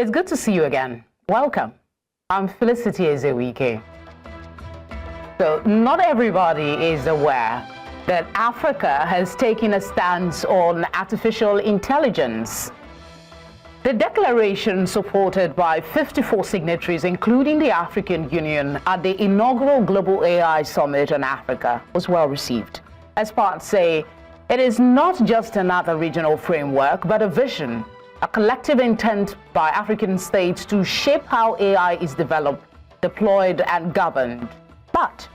It's good to see you again. Welcome. I'm Felicity Ezewuike. So, not everybody is aware that Africa has taken a stance on artificial intelligence. The declaration, supported by 54 signatories, including the African Union, at the inaugural Global AI Summit on Africa, was well received. Experts say it is not just another regional framework, but a vision, a collective intent by African states to shape how AI is developed, deployed, and governed. But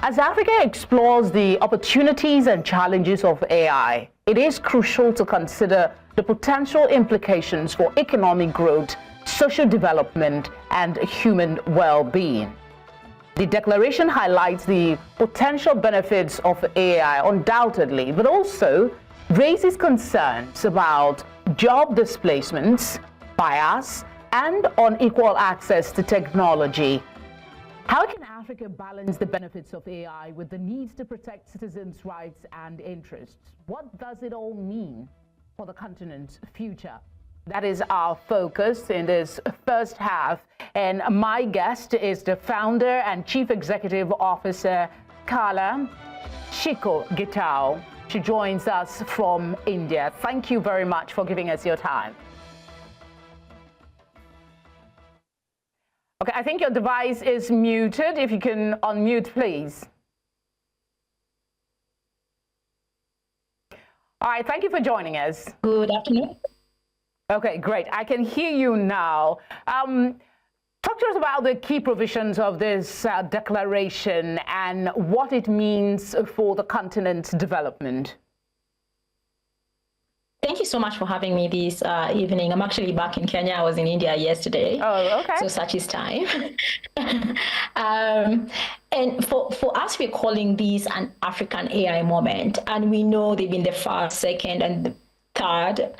as Africa explores the opportunities and challenges of AI, it is crucial to consider the potential implications for economic growth, social development, and human well-being. The declaration highlights the potential benefits of AI, undoubtedly, but also raises concerns about job displacements, bias, and unequal access to technology. How can Africa balance the benefits of AI with the needs to protect citizens' rights and interests? What does it all mean for the continent's future? That is our focus in this first half. And my guest is the founder and chief executive officer, Qhala, Shikoh Gitau. She joins us from India. Thank you very much for giving us your time. Okay, I think your device is muted. If you can unmute, please. All right, thank you for joining us. Good afternoon. Okay, great. I can hear you now. Talk to us about the key provisions of this declaration and what it means for the continent's development. Thank you so much for having me this evening. I'm actually back in Kenya. I was in India yesterday. Oh, okay. So such is time. And for us, we're calling this an African AI moment. And we know they've been the first, second, and the third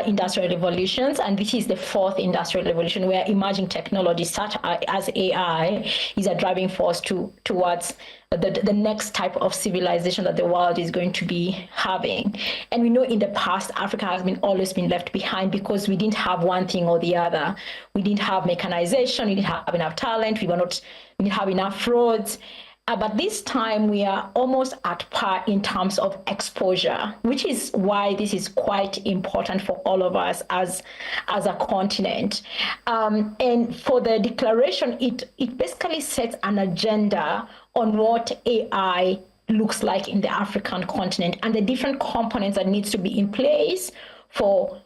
industrial revolutions, and this is the fourth industrial revolution where emerging technologies such as AI is a driving force towards the next type of civilization that the world is going to be having. And we know in the past, Africa has always been left behind because we didn't have one thing or the other. We didn't have mechanization, we didn't have enough talent, we didn't have enough roads. But this time we are almost at par in terms of exposure, which is why this is quite important for all of us as a continent. And for the declaration, it basically sets an agenda on what AI looks like in the African continent and the different components that needs to be in place for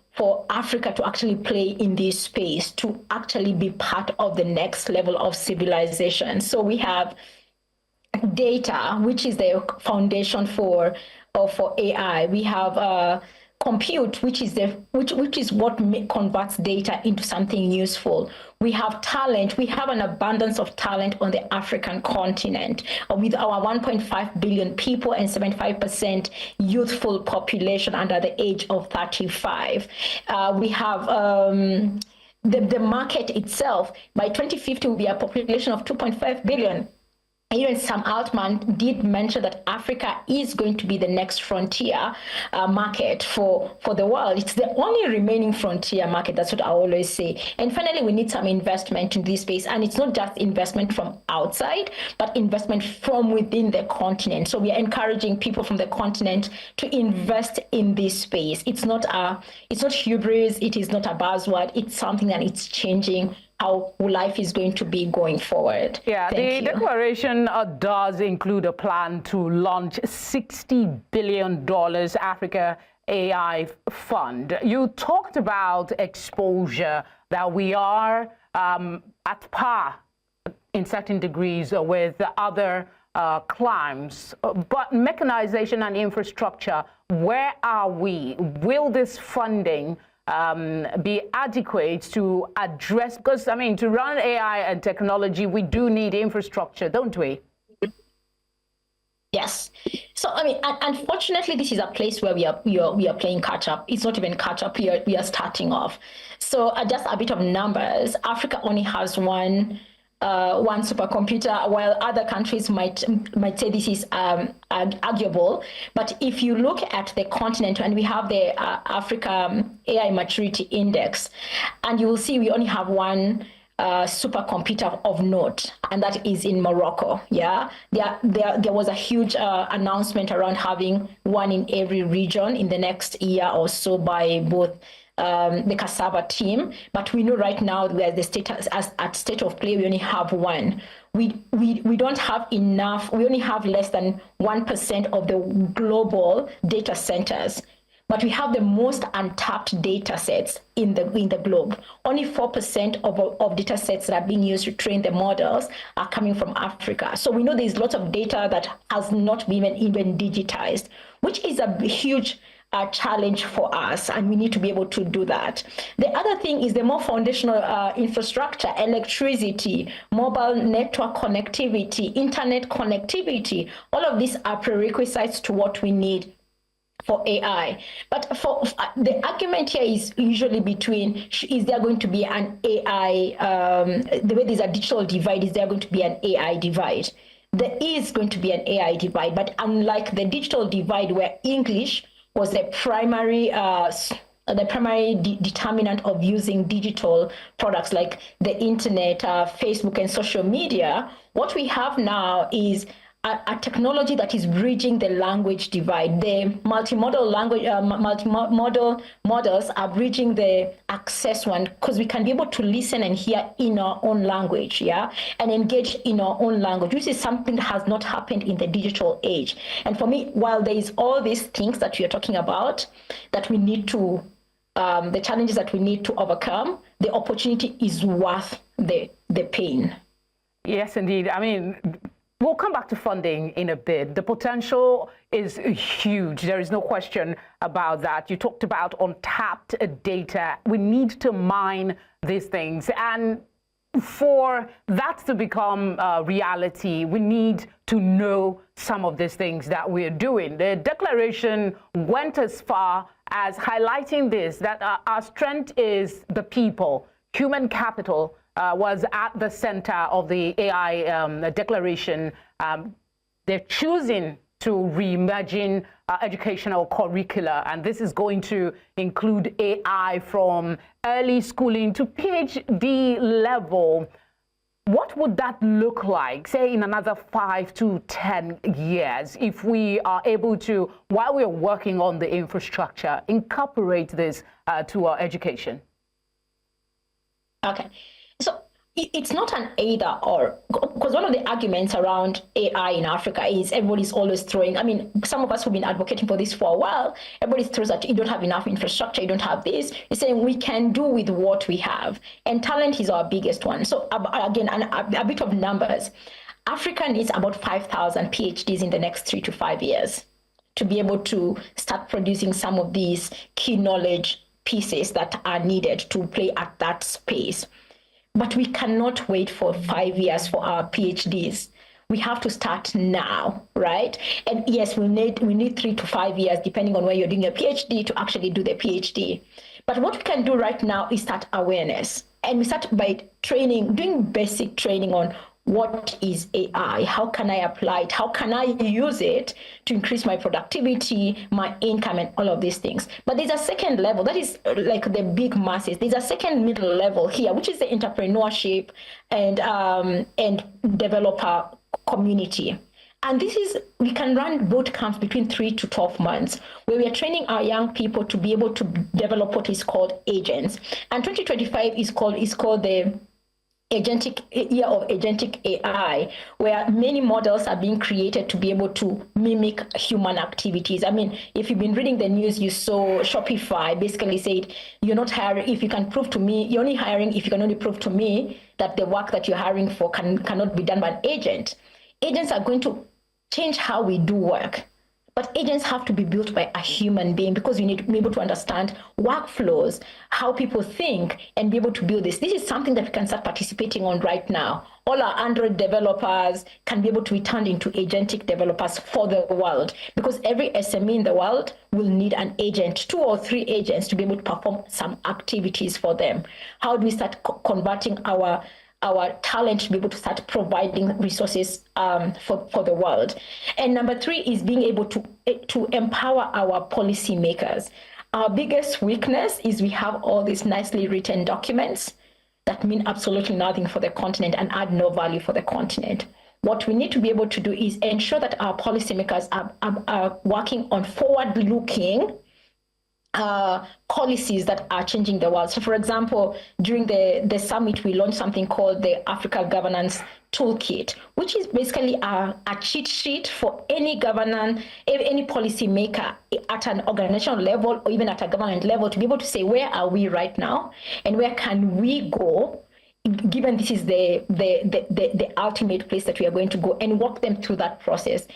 Africa to actually play in this space, to actually be part of the next level of civilization. So we have data, which is the foundation for AI. We have compute, which is what converts data into something useful. We have talent. We have an abundance of talent on the African continent with our 1.5 billion people and 75% youthful population under the age of 35. We have the market itself. By 2050 will be a population of 2.5 billion. Even Sam Altman did mention that Africa is going to be the next frontier market for the world. It's the only remaining frontier market. That's what I always say. And finally, we need some investment in this space. And it's not just investment from outside, but investment from within the continent. So we are encouraging people from the continent to invest in this space. It's not hubris. It is not a buzzword. It's something that it's changing how life is going to be going forward. Yeah, the declaration does include a plan to launch $60 billion Africa AI Fund. You talked about exposure, that we are at par in certain degrees with other climes, but mechanization and infrastructure, where are we? Will this funding be adequate to address, because I mean, to run AI and technology, we do need infrastructure, don't we? Yes. So I mean, unfortunately, this is a place where we are playing catch up. It's not even catch up. We are starting off. So just a bit of numbers. Africa only has one one supercomputer, while other countries might say this is arguable. But if you look at the continent, and we have the Africa AI Maturity Index, and you will see we only have one supercomputer of note, and that is in Morocco. Yeah, there was a huge announcement around having one in every region in the next year or so by both the cassava team, but we know right now that the status at state of play, we only have one. We don't have enough. We only have less than 1% of the global data centers, but we have the most untapped data sets in the globe. Only 4% of data sets that are being used to train the models are coming from Africa. So we know there's lots of data that has not been even digitized, which is a huge challenge for us, and we need to be able to do that. The other thing is the more foundational infrastructure, electricity, mobile network connectivity, internet connectivity. All of these are prerequisites to what we need for AI. But for the argument here is usually between, is there going to be an AI, the way there's a digital divide, is there going to be an AI divide? There is going to be an AI divide, but unlike the digital divide where English was the primary determinant of using digital products like the internet, Facebook, and social media, what we have now is a technology that is bridging the language divide. The multimodal language, multimodal models are bridging the access one, because we can be able to listen and hear in our own language, yeah, and engage in our own language, which is something that has not happened in the digital age. And for me, while there is all these things that we are talking about, that we need to, the challenges that we need to overcome, the opportunity is worth the pain. Yes, indeed. I mean, we'll come back to funding in a bit. The potential is huge. There is no question about that. You talked about untapped data. We need to mine these things. And for that to become reality, we need to know some of these things that we're doing. The declaration went as far as highlighting this, that our strength is the people. Human capital was at the center of the AI declaration. They're choosing to reimagine educational curricula, and this is going to include AI from early schooling to PhD level. What would that look like, say, in another 5 to 10 years, if we are able to, while we're working on the infrastructure, incorporate this to our education? Okay, so it's not an either or, because one of the arguments around AI in Africa is everybody's always throwing, I mean, some of us who've been advocating for this for a while, everybody throws that you don't have enough infrastructure, you don't have this. It's saying we can do with what we have. And talent is our biggest one. So again, a bit of numbers. Africa needs about 5,000 PhDs in the next 3 to 5 years to be able to start producing some of these key knowledge pieces that are needed to play at that space. But we cannot wait for 5 years for our PhDs. We have to start now, right? And yes, we need 3 to 5 years, depending on where you're doing a PhD, to actually do the PhD. But what we can do right now is start awareness. And we start by training, doing basic training on what is AI? How can I apply it? How can I use it to increase my productivity, my income, and all of these things? But there's a second level, that is like the big masses. There's a second middle level here, which is the entrepreneurship and developer community. And this is, we can run boot camps between 3 to 12 months, where we are training our young people to be able to develop what is called agents. And 2025 is called the year of agentic AI, where many models are being created to be able to mimic human activities. I mean, if you've been reading the news, you saw Shopify basically said, you're not hiring if you can prove to me, you're only hiring if you can only prove to me that the work that you're hiring for cannot be done by an agent. Agents are going to change how we do work. But agents have to be built by a human being, because you need to be able to understand workflows, how people think, and be able to build this. This is something that we can start participating on right now. All our Android developers can be able to be turned into agentic developers for the world, because every SME in the world will need an agent, 2 or 3 agents, to be able to perform some activities for them. How do we start converting our our talent to be able to start providing resources for the world. And number three is being able to empower our policymakers. Our biggest weakness is we have all these nicely written documents that mean absolutely nothing for the continent and add no value for the continent. What we need to be able to do is ensure that our policymakers are working on forward-looking policies that are changing the world. So, for example, during the summit, we launched something called the Africa Governance Toolkit, which is basically a cheat sheet for any policy maker at an organizational level or even at a government level to be able to say, where are we right now and where can we go, given this is the ultimate place that we are going to go, and walk them through that process.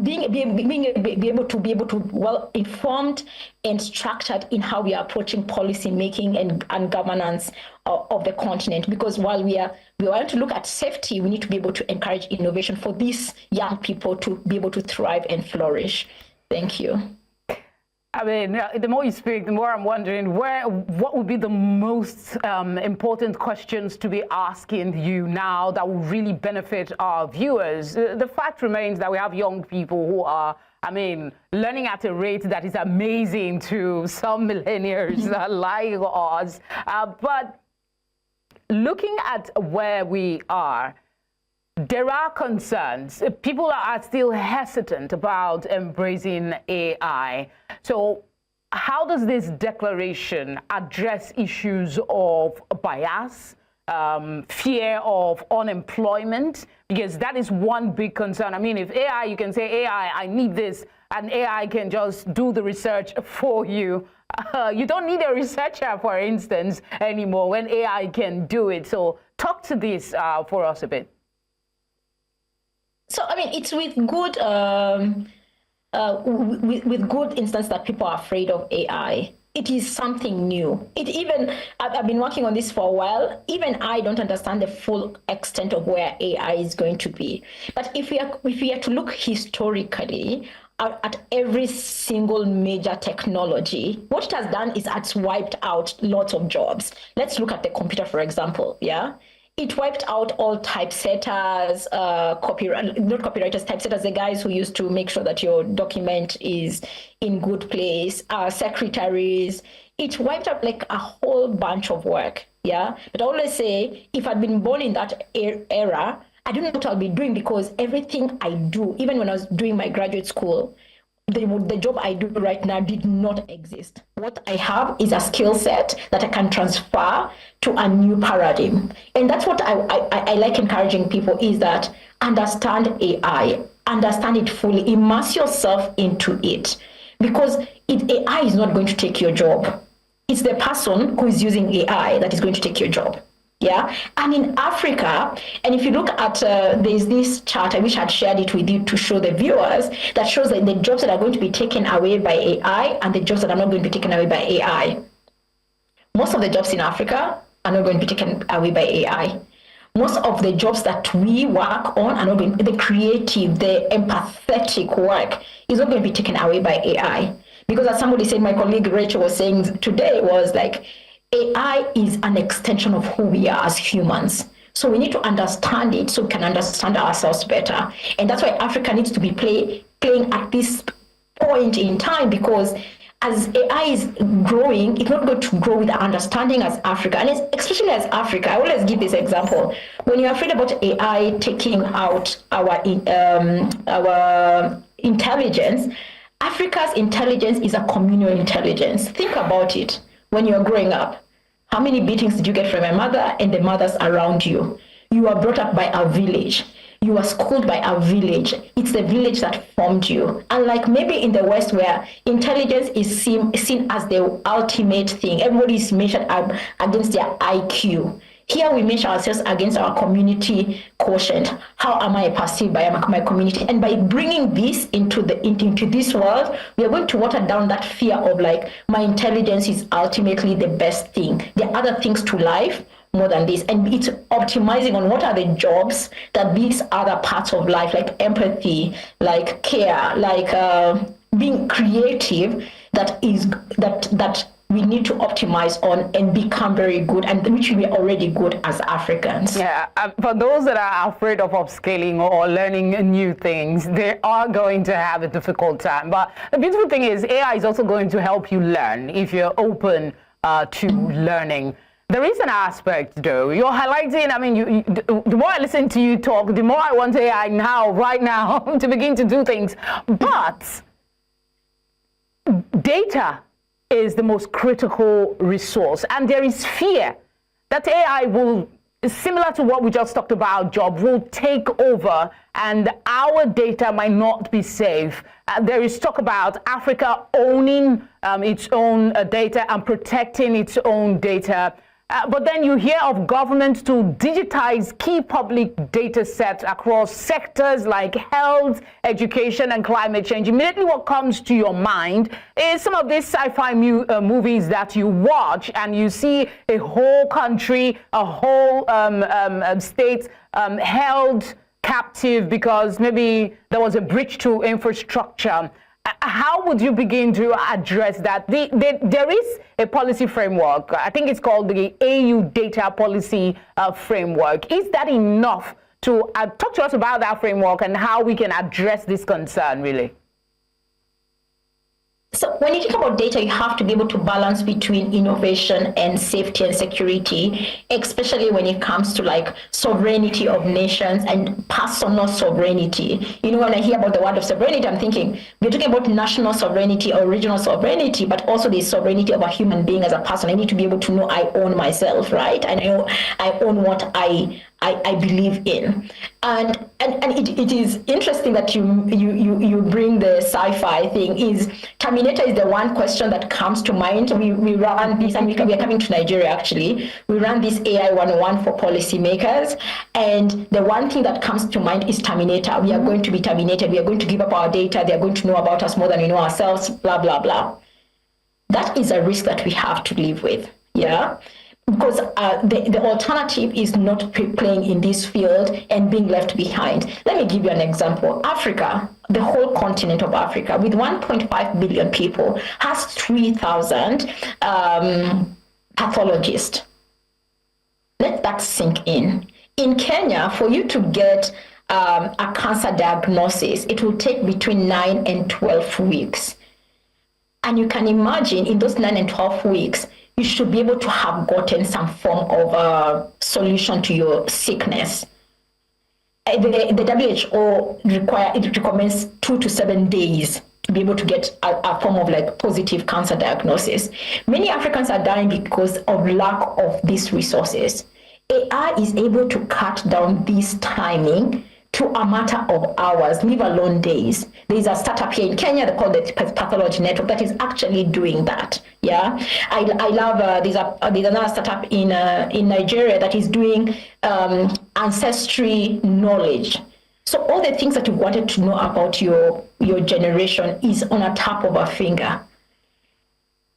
Being able to be well informed and structured in how we are approaching policy making and governance of the continent, because while we want to look at safety, we need to be able to encourage innovation for these young people to be able to thrive and flourish. Thank you. I mean, the more you speak, the more I'm wondering what would be the most important questions to be asking you now that will really benefit our viewers. The fact remains that we have young people who are, I mean, learning at a rate that is amazing to some millennials like us. But looking at where we are, there are concerns. People are still hesitant about embracing AI. So how does this declaration address issues of bias, fear of unemployment? Because that is one big concern. I mean, if AI, you can say, AI, I need this, and AI can just do the research for you. You don't need a researcher, for instance, anymore when AI can do it. So talk to this for us a bit. So, I mean, it's with good instance that people are afraid of AI. It is something new. I've been working on this for a while. Even I don't understand the full extent of where AI is going to be. But if we are to look historically at every single major technology, what it has done is it's wiped out lots of jobs. Let's look at the computer, for example. Yeah. It wiped out all typesetters, not copywriters, typesetters, the guys who used to make sure that your document is in good place, secretaries. It wiped out like a whole bunch of work, yeah? But I always say, if I'd been born in that era, I don't know what I'll be doing, because everything I do, even when I was doing my graduate school, the job I do right now did not exist. What I have is a skill set that I can transfer to a new paradigm. And that's what I like encouraging people, is that understand AI, understand it fully, immerse yourself into it, because AI is not going to take your job. It's the person who is using AI that is going to take your job. Yeah, and in Africa, and if you look at, there's this chart, I wish I'd shared it with you to show the viewers, that shows that the jobs that are going to be taken away by AI and the jobs that are not going to be taken away by AI. Most of the jobs in Africa are not going to be taken away by AI. Most of the jobs that we work on are not going, the creative, the empathetic work is not going to be taken away by AI. Because as somebody said, my colleague Rachel was saying today, was like, AI is an extension of who we are as humans. So we need to understand it so we can understand ourselves better. And that's why Africa needs to be playing at this point in time, because as AI is growing, it's not going to grow with understanding as Africa. And especially as Africa, I always give this example. When you're afraid about AI taking out our intelligence, Africa's intelligence is a communal intelligence. Think about it. When you're growing up, how many beatings did you get from your mother and the mothers around you? You were brought up by a village. You were schooled by a village. It's the village that formed you. Unlike maybe in the West, where intelligence is seen as the ultimate thing. Everybody is measured against their IQ. Here we measure ourselves against our community quotient. How am I perceived by my community? And by bringing this into this world, we are going to water down that fear of like, my intelligence is ultimately the best thing. There are other things to life more than this. And it's optimizing on what are the jobs that these other parts of life, like empathy, like care, like being creative, that we need to optimize on and become very good, and which we are already good as Africans. Yeah, for those that are afraid of upscaling or learning new things, they are going to have a difficult time. But the beautiful thing is AI is also going to help you learn if you're open to learning. There is an aspect, though. You're highlighting, I mean, the more I listen to you talk, the more I want AI now, right now, to begin to do things. But data is the most critical resource. And there is fear that AI will, similar to what we just talked about, Job, will take over and our data might not be safe. There is talk about Africa owning its own data and protecting its own data. But then you hear of governments to digitize key public data sets across sectors like health, education, and climate change. Immediately what comes to your mind is some of these sci-fi movies that you watch and you see a whole country, a whole state held captive because maybe there was a breach to infrastructure. How would you begin to address that? There is a policy framework. I think it's called the AU Data Policy Framework. Is that enough to talk to us about that framework and how we can address this concern, really? So when you think about data, you have to be able to balance between innovation and safety and security, especially when it comes to like sovereignty of nations and personal sovereignty. You know, when I hear about the word of sovereignty, I'm thinking we're talking about national sovereignty or regional sovereignty, but also the sovereignty of a human being as a person. I need to be able to know I own myself, right? And I own what I believe in, and it is interesting that you bring the sci-fi thing. Is Terminator is the one question that comes to mind. We run this, and we are coming to Nigeria actually. We run this AI 101 for policymakers, and the one thing that comes to mind is Terminator. We are going to be terminated. We are going to give up our data. They are going to know about us more than we know ourselves. Blah blah blah. That is a risk that we have to live with. Yeah. Because the alternative is not playing in this field and being left behind. Let me give you an example. Africa, the whole continent of Africa, with 1.5 billion people, has 3,000 pathologists. Let that sink in. In Kenya, for you to get a cancer diagnosis, it will take between 9 and 12 weeks. And you can imagine in those 9 and 12 weeks, you should be able to have gotten some form of solution to your sickness. The WHO recommends 2 to 7 days to be able to get a form of like positive cancer diagnosis. Many Africans are dying because of lack of these resources. AI is able to cut down this timing to a matter of hours, leave alone days. There's a startup here in Kenya, they call it Pathology Network, that is actually doing that. Yeah, I love, there's another startup in Nigeria that is doing ancestry knowledge. So all the things that you wanted to know about your generation is on a tap of a finger.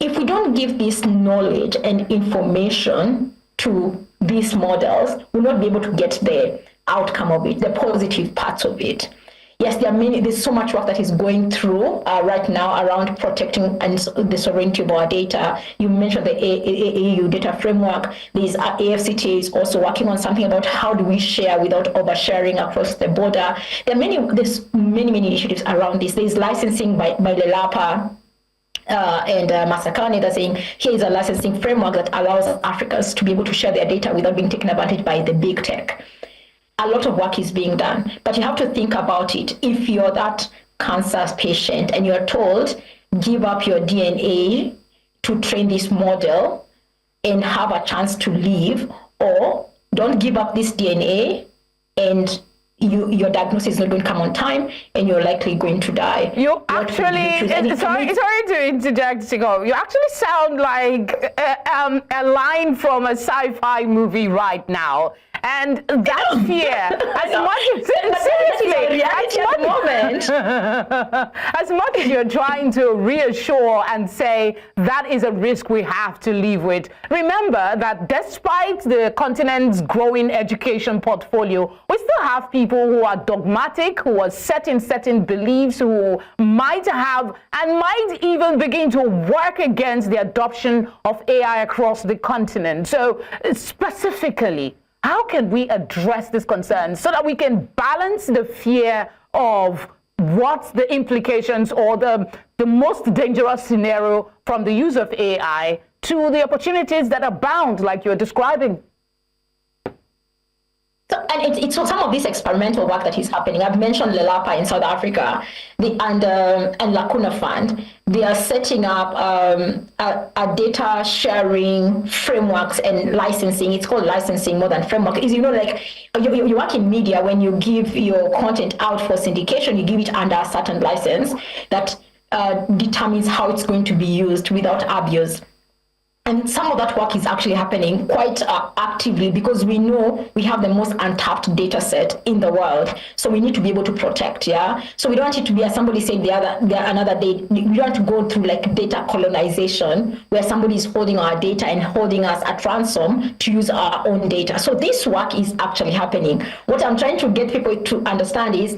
If we don't give this knowledge and information to these models, we'll not be able to get the outcome of it, the positive parts of it. Yes, there's so much work that is going through right now around protecting and the sovereignty of our data. You mentioned the AU data framework. There's AFCT is also working on something about how do we share without oversharing across the border. There's many initiatives around this. There's licensing by Lelapa and Masakane that's saying here is a licensing framework that allows Africans to be able to share their data without being taken advantage by the big tech. A lot of work is being done, but you have to think about it. If you're that cancer patient and you're told, give up your DNA to train this model and have a chance to live, or don't give up this DNA and your diagnosis is not going to come on time and you're likely going to die. You actually, sorry to interject, Shikoh. You actually sound like a line from a sci-fi movie right now. And that fear, as much as, seriously, as much as you're trying to reassure and say that is a risk we have to live with, remember that despite the continent's growing education portfolio, we still have people who are dogmatic, who are set in certain beliefs, who might have and might even begin to work against the adoption of AI across the continent. So specifically, how can we address this concern so that we can balance the fear of what the implications or the most dangerous scenario from the use of AI to the opportunities that abound, like you're describing? So, and it's some of this experimental work that is happening. I've mentioned Lelapa in South Africa, and Lacuna Fund. They are setting up a data sharing frameworks and licensing. It's called licensing more than framework. Is like you work in media. When you give your content out for syndication, you give it under a certain license that determines how it's going to be used without abuse. And some of that work is actually happening quite actively because we know we have the most untapped data set in the world. So we need to be able to protect, yeah? So we don't want it to be, as somebody said another day, we don't want to go through like data colonization where somebody is holding our data and holding us at ransom to use our own data. So this work is actually happening. What I'm trying to get people to understand is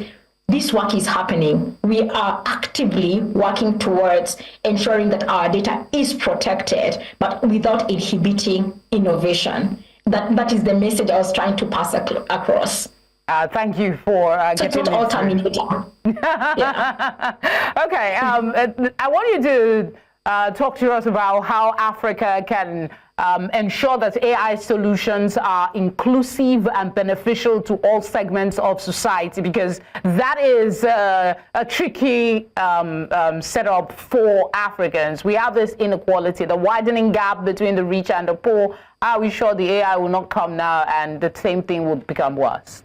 this work is happening. We are actively working towards ensuring that our data is protected, but without inhibiting innovation. That is the message I was trying to pass across. Thank you for getting me. So it's not all terminating. Yeah. Okay, I want you to talk to us about how Africa can ensure that AI solutions are inclusive and beneficial to all segments of society, because that is a tricky setup for Africans. We have this inequality, the widening gap between the rich and the poor. Are we sure the AI will not come now and the same thing will become worse?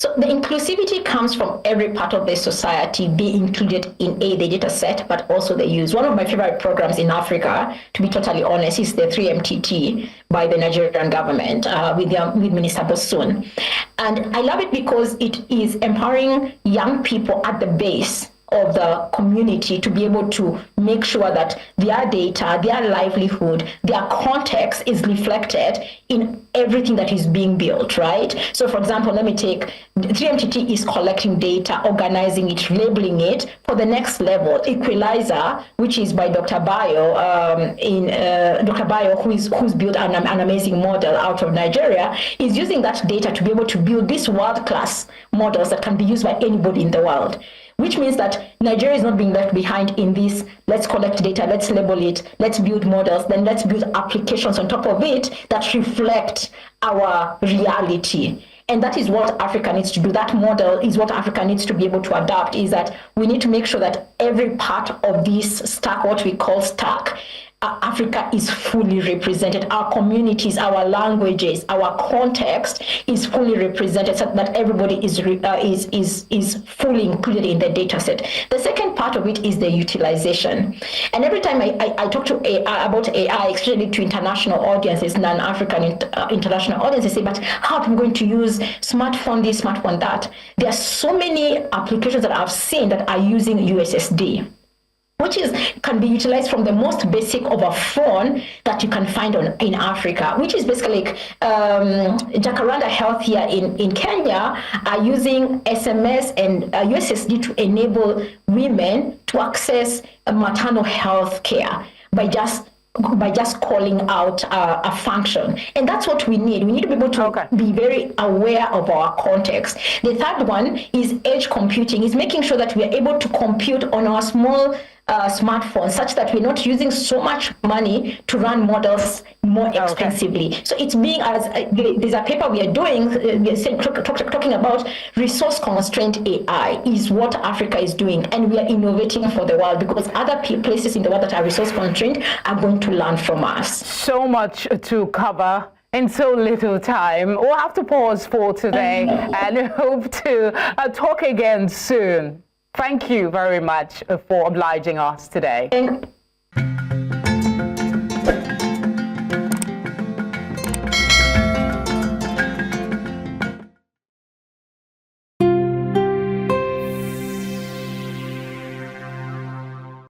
So the inclusivity comes from every part of the society being included in the data set, but also the use. One of my favorite programs in Africa, to be totally honest, is the 3MTT by the Nigerian government with Minister Bosun. And I love it because it is empowering young people at the base of the community to be able to make sure that their data, their livelihood, their context is reflected in everything that is being built, right? So for example, let me take 3MTT is collecting data, organizing it, labeling it for the next level. Equalizer, which is by Dr. Bayo, Dr. Bayo, who's built an amazing model out of Nigeria, is using that data to be able to build these world-class models that can be used by anybody in the world. Which means that Nigeria is not being left behind in this, let's collect data, let's label it, let's build models, then let's build applications on top of it that reflect our reality. And that is what Africa needs to do. That model is what Africa needs to be able to adapt, is that we need to make sure that every part of this stack, what we call stack, Africa is fully represented. Our communities, our languages, our context is fully represented, so that everybody is fully included in the data set. The second part of it is the utilization. And every time I talk to AI, about AI, especially to international audiences, non-African international audiences, say, but how are we going to use smartphone this, smartphone that? There are so many applications that I've seen that are using USSD, which can be utilized from the most basic of a phone that you can find in Africa, which is basically like Jacaranda Health here in Kenya are using SMS and USSD to enable women to access maternal health care by just calling out a function. And that's what we need. We need to be able to be very aware of our context. The third one is edge computing, is making sure that we are able to compute on our small smartphones, such that we're not using so much money to run models more expensively. So it's being, as there's a paper we are doing, talking about resource constrained AI is what Africa is doing, and we are innovating for the world, because other places in the world that are resource constrained are going to learn from us. So much to cover in so little time. We'll have to pause for today and hope to talk again soon. Thank you very much for obliging us today.